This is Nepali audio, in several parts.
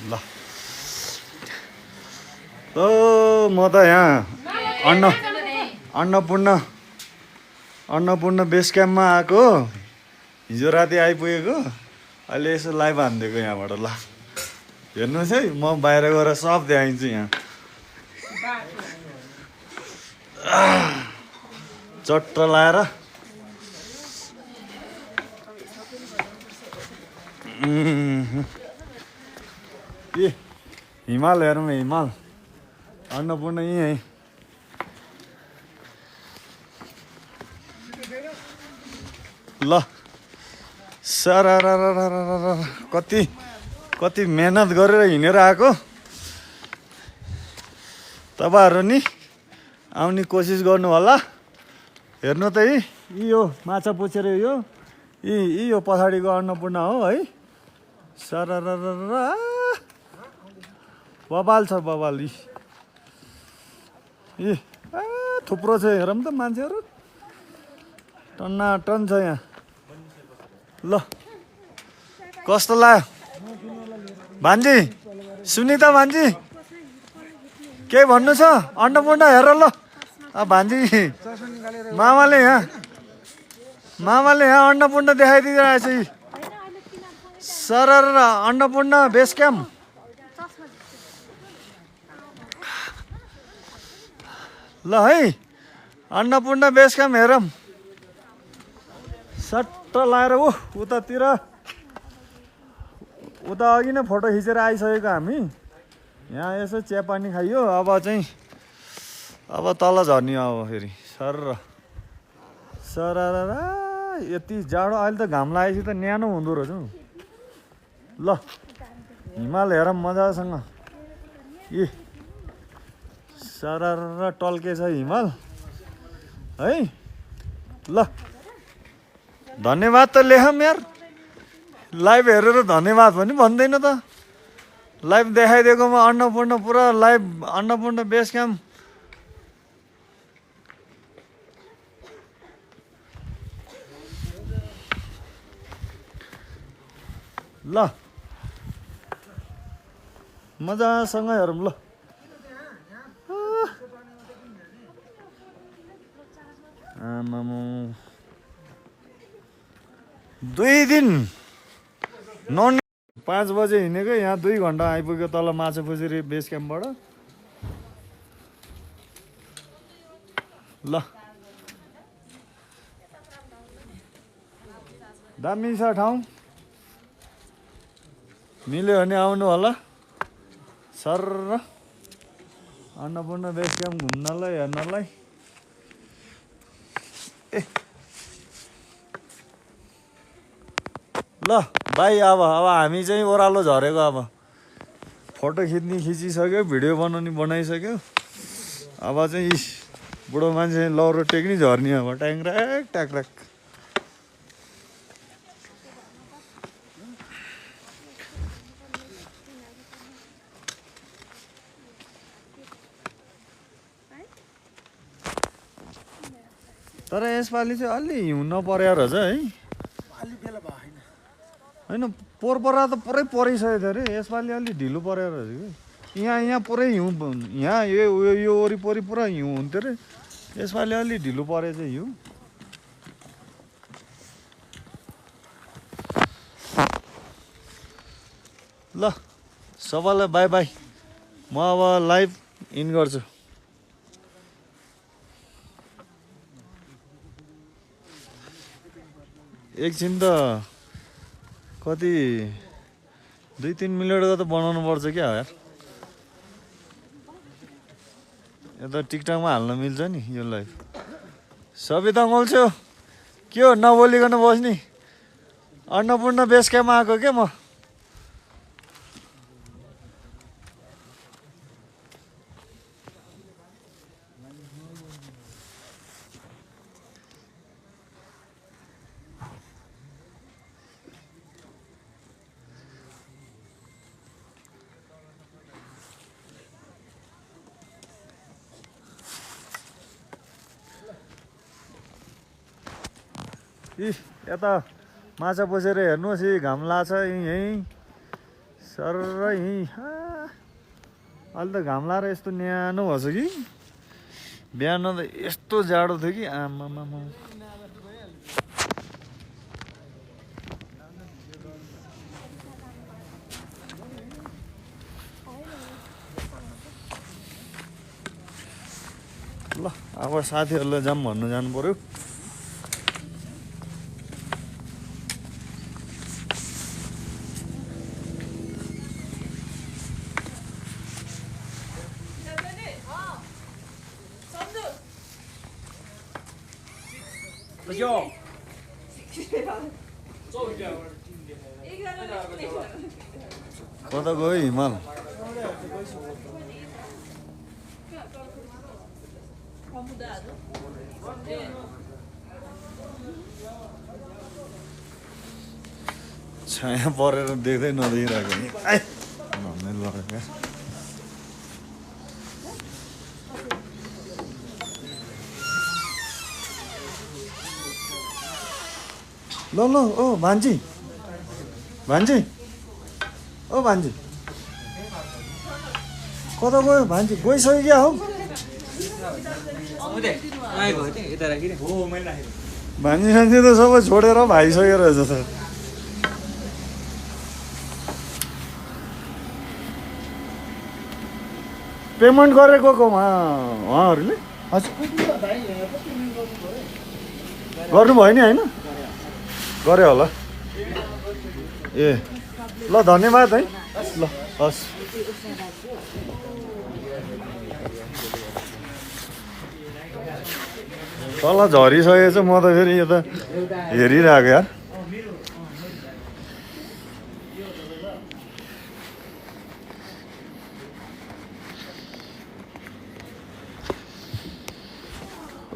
ल म त यहाँ अन्नपूर्ण बेस क्याम्पमा आएको। हिजो राति आइपुगेको, अहिले यसो लाइभ हानिदिएको यहाँबाट। ल हेर्नुहोस् है, म बाहिर गएर सब देखाइदिन्छु यहाँ। चट्ट लाएर के हिमाल हेरौँ, हिमाल अन्नपूर्ण यहीँ। ल सरारारारारा कति मेहनत गरेर हिँडेर आएको। तपाईँहरू नि आउने कोसिस गर्नु होला। हेर्नु त यो माछा पुछेर यो पछाडिको अन्नपूर्ण हो है। सरारारारा बबाल छ, बबाल। थुप्रो छ, हेरौँ त मान्छेहरू टन्नाटन छ यहाँ। ल कस्तो लाग्यो भान्जी, सुनिता भान्जी, के भन्नु छ? अन्नपूर्ण हेर ल भान्जी, मामाले यहाँ अन्नपूर्ण देखाइदिइरहेछ। सरर अन्नपूर्ण बेस क्याम्प। ल है, अन्नपूर्ण बेस क्याम्प हेरौँ। सट्ट लाएर उता अघि नै फोटो खिचेर आइसकेको हामी। यहाँ यसो चिया पानी खाइयो। अब तल झर्ने अब फेरि सररा यति जाडो। अहिले त घाम लागेपछि त न्यानो हुँदो रहेछ। ल हिमाल हेरौँ मजासँग। सरर टल्केछ हिमाल है। ल धन्यवाद त लेखौँ यार। लाइभ हेरेर धन्यवाद पनि भन्दैन त। लाइभ देखाइदिएकोमा अन्नपूर्ण पुरा लाइभ अन्नपूर्ण बेस क्याम्प। ल मजासँग हेरौँ। ल आमामा 2 दिन 5 बजे हिँडेको, यहाँ 2 घन्टा आइपुग्यो तल माछा पुछेरी बेस क्याम्पबाट। ल दामी छ ठाउँ, मिल्यो भने आउनु होला। सर अन्नपूर्ण बेस क्याम्प घुम्नलाई हेर्नलाई। ल भाइ, अब हामी चाहिँ ओह्रालो झरेको। अब फोटो खिचिसक्यो, भिडियो बनाइसक्यो। अब चाहिँ बुढो मान्छे लौरो टेक्नी झर्ने। अब ट्याङ्राक ट्याक्राक। तर यसपालि चाहिँ अलि हिउँ नपरेको रहेछ है। होइन पोरपरा त पुरै परिसकेको थियो अरे। यसपालि अलि ढिलो परेको रहेछ कि। यहाँ पुरै हिउँ, यहाँ यो वरिपरि पुरा हिउँ हुन्थ्यो अरे। यसपालि अलि ढिलो परेछ हिउँ। ल सबैलाई बाई बाई। म अब लाइभ इन गर्छु। एकछिन त कति 2-3 मिनटको त बनाउनु पर्छ क्या यार। यता टिकटकमा हाल्न मिल्छ नि यो लाइभ। सविता मोल्छ्यो के हो नबोलिकन बस्ने? अन्नपूर्ण बेस क्याम्पमा आएको क्या म। यता माछा पसेर हेर्नुहोस् घाम लाग्छ यहीँ सर यहीँ अहिले त घाम लाएर यस्तो न्यानो भएछ कि बिहान त यस्तो जाडो थियो कि आमामा ल अब साथीहरूलाई जाऊँ भन्नु जानु पर्यो कता गयो हिमाल छाया परेर देख्दै नदेखिरहेको नि भन्नै लगेको ल ल ओ भान्जी भान्जी ओ भान्जी कता गयो भान्जी गइसक्यो क्या हौ भान्जी सान्जी त सबै छोडेर भाइसक्यो रहेछ त पेमेन्ट गरेको उहाँहरूले गर्नु भयो नि होइन गरे होला ए ल धन्यवाद है ल हस् तल झरिसकेछ म त फेरि यता हेरिरहेको यार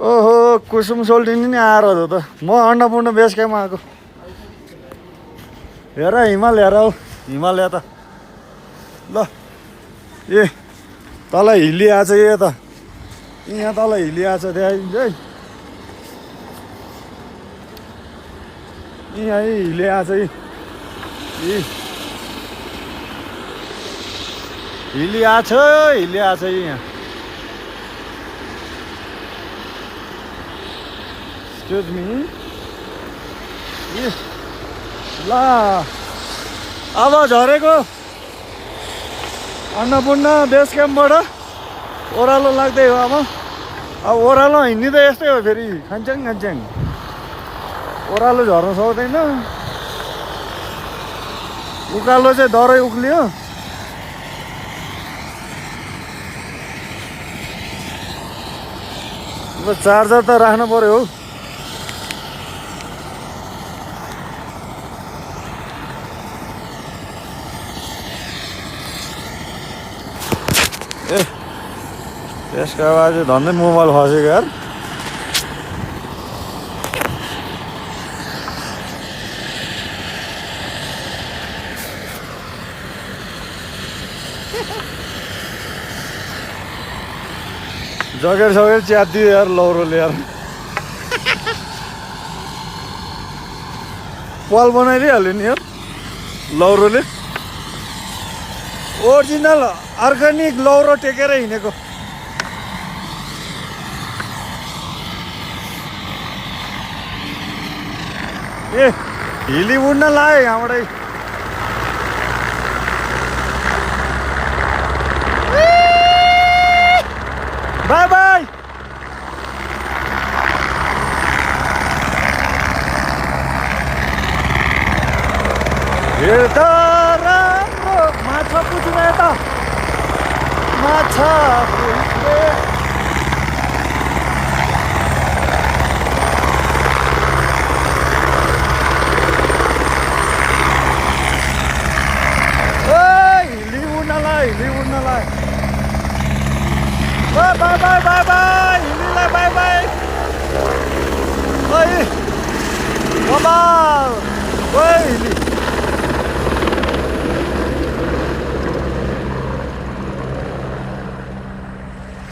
ओहो कुसुम सोल्टिनी नि आएर हो त म अन्नपूर्ण बेस क्याम्पमा आएको हेर हिमाल हेर हौ हिमाल यता ल ए तल हिल्ली आछ यता यहाँ तल हिल्ली आछ देखाइदिन्छ है यहाँ हिल्ली आछ हिल्ली आछ यहाँ Excuse me. ल अब झरेको अन्नपूर्ण बेस क्याम्पबाट ओह्रालो लाग्दै हो अब ओह्रालो हिँड्ने त यस्तै हो फेरि खान्छ्याङ खान्छ्याङ ओह्रालो झर्न सक्दैन उकालो चाहिँ डरै उक्लियो अब चार्जर त राख्नु पर्यो हौ ए त्यसको आवाज झन्डै मोबाइल फसेको यार जगेर सगेर च्यातियो यार लौरोले यार पल बनाइदिइहाल्यो नि यार लौरोले ओरिजिनल अर्ग्यानिक लौरो टेकेर हिँडेको ए हिली उड्न लाग्यो यहाँबाटै बाई बाई हेर्दा राम्रो माछा पुज्ने यता माछा पुज्ने हिली उड्नलाई बाई बाई बाई बाई हिलीलाई बाई बाई ओइ बाबा ओइ हिली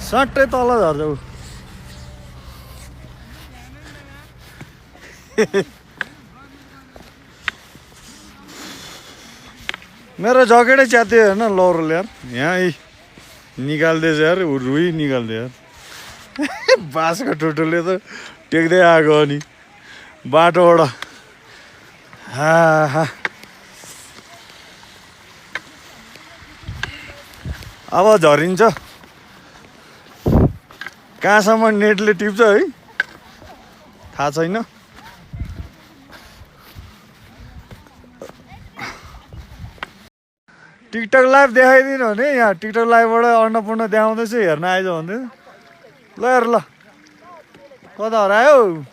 सट्टै तल झर्छ मेरो जकेटै च्यात्यो हेर्न लौरोले यार यहाँ निकाल्दैछ यार रुई निकाल्दै यार बाँसको टुटुले त टेक्दै आएको अनि बाटोबाट हा अब झरिन्छ कहाँसम्म नेटले टिप्छ है थाहा छैन टिकटक लाइभ देखाइदिनु भने यहाँ टिकटक लाइभबाट अन्नपूर्ण देखाउँदैछु हेर्न आइज भन्दै ल हेर ल कता हरायो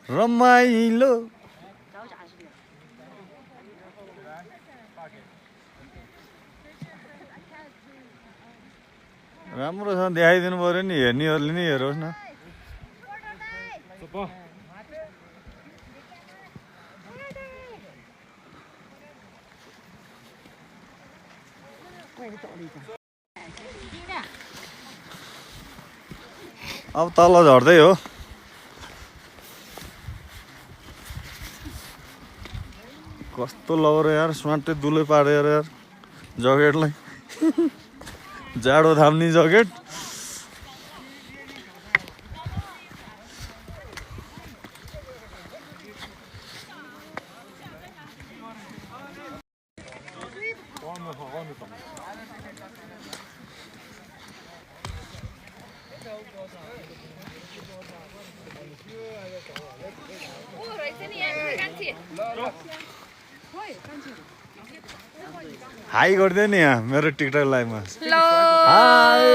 रमाइलो राम्रोसँग देखाइदिनु पर्यो नि हेर्नेहरूले नि हेरोस् न अब तल झर्दै हो कस्तो लौरो यार स्वाटै दुलै पारेर यार जकेटलाई जाडो थाम्ने जकेट हाई गरिदियो नि यहाँ मेरो टिकटक लाइभमा हाई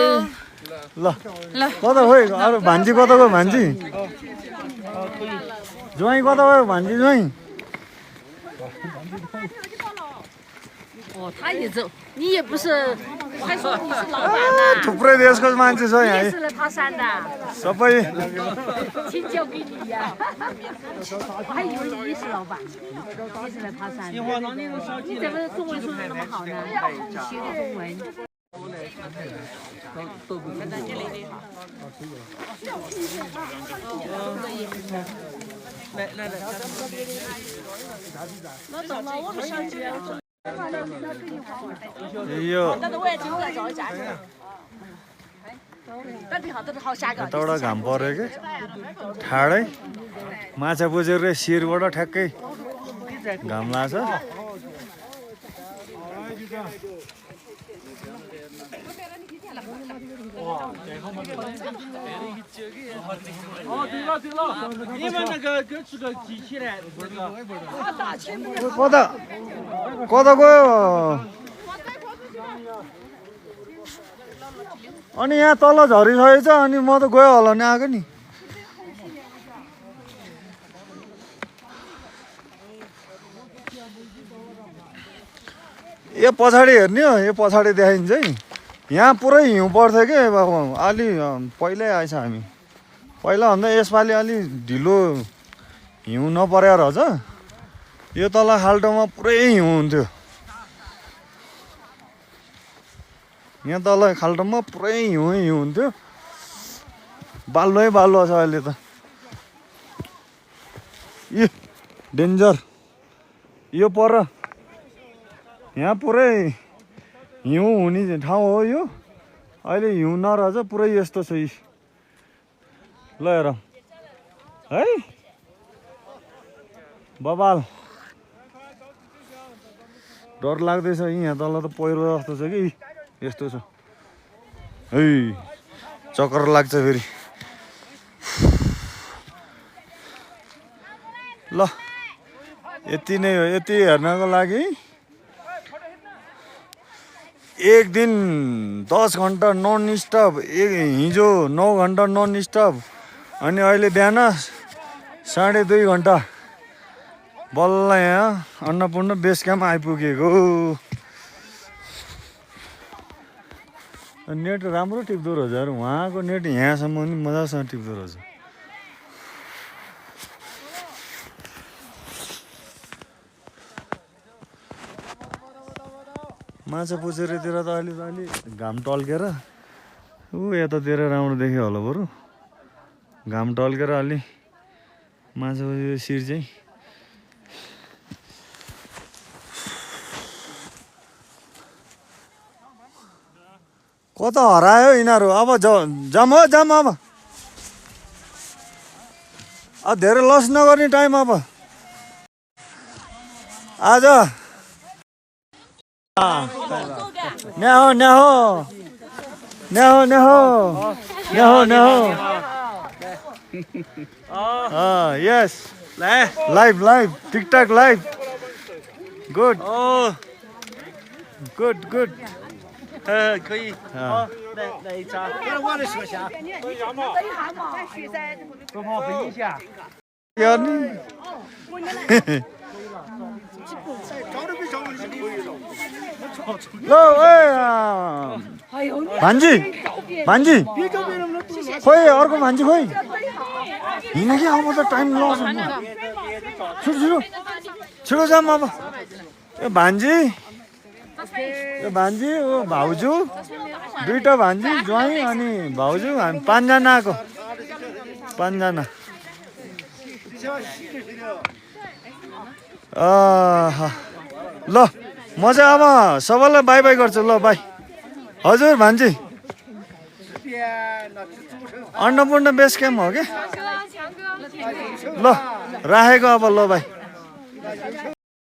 ल कता खोइ अरू भान्जी कता गयो भान्जी ज्वाइँ कता गयो भान्जी ज्वाइँ थुप्रै देशको मान्छे छ यहाँ सबै यो यताबाट घाम पऱ्यो कि ठाडै माछा बुझेर शिरबाट ठ्याक्कै घाम लाग्छ कता कता गयो अनि यहाँ तल झरिसकेछ अनि म त गयो होला नि आएको नि यो पछाडि हेर्ने हो यो पछाडि देखाइन्छ है यहाँ पुरै हिउँ पर्थ्यो कि अलि पहिल्यै आएछ हामी पहिला भन्दा यसपालि अलि ढिलो हिउँ नपरेर रहेछ यो तल खाल्टोमा पुरै हिउँ हुन्थ्यो यहाँ तल खाल्टोमा पुरै हिउँ हुन्थ्यो बालुवै बालुवा छ अहिले त इ डेन्जर यो पर यहाँ पुरै हिउँ हुने ठाउँ हो यो अहिले हिउँ नरहेछ पुरै यस्तो छ ल हेर है बबाल डर लाग्दैछ यहाँ तल त पहिरो जस्तो छ कि यस्तो छ है चक्कर लाग्छ फेरि ल यति नै हो यति हेर्नको लागि एक दिन 10 घन्टा नन स्टप हिजो 9 घन्टा नन स्टप अनि अहिले बिहान 2.5 घन्टा बल्ल यहाँ अन्नपूर्ण बेस क्याम्प आइपुगेको नेट राम्रो टिप्दो रहेछ यार उहाँको नेट यहाँसम्म पनि मजासँग टिप्दो रहेछ माछा पुछेरतिर त अलि घाम टल्केर ऊ यतातिर राम्रो देख्यो होला बरु घाम टल्केर अलि माछा पुछेर शिर चाहिँ कता हरायो यिनीहरू अब जाम अब धेरै लस नगर्ने टाइम अब आज yes live TikTok live good good 可以。那一张，我的手下。多跑飞一下。 भान्जी खोइ अर्को भान्जी खोइ हिँड कि अब त टाइम लस छिटो जाम अब ए भान्जी ओ भाउजू दुईटा भान्जी ज्वाइँ अनि भाउजू हामी 5 जना आएको 5 जना ल म चाहिँ अब सबैलाई बाई बाई गर्छु ल बाई हजुर भान्जी अन्नपूर्ण बेस क्याम्प हो कि ल राखेको अब ल बाई